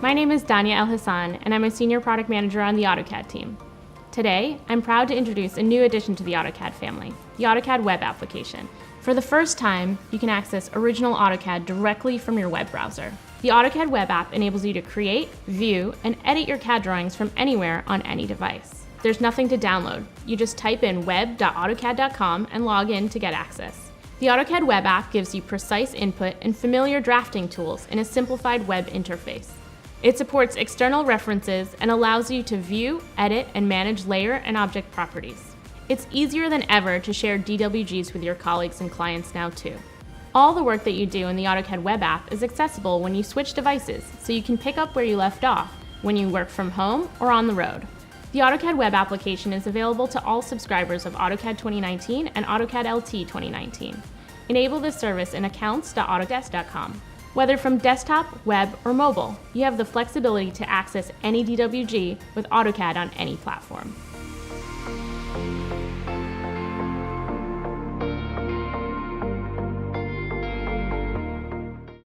My name is Danya El Hassan, and I'm a Senior Product Manager on the AutoCAD team. Today, I'm proud to introduce a new addition to the AutoCAD family, the AutoCAD web application. For the first time, you can access original AutoCAD directly from your web browser. The AutoCAD web app enables you to create, view, and edit your CAD drawings from anywhere on any device. There's nothing to download. You just type in web.autocad.com and log in to get access. The AutoCAD web app gives you precise input and familiar drafting tools in a simplified web interface. It supports external references and allows you to view, edit, and manage layer and object properties. It's easier than ever to share DWGs with your colleagues and clients now too. All the work that you do in the AutoCAD web app is accessible when you switch devices, so you can pick up where you left off when you work from home or on the road. The AutoCAD web application is available to all subscribers of AutoCAD 2019 and AutoCAD LT 2019. Enable this service in accounts.autodesk.com. Whether from desktop, web, or mobile, you have the flexibility to access any DWG with AutoCAD on any platform.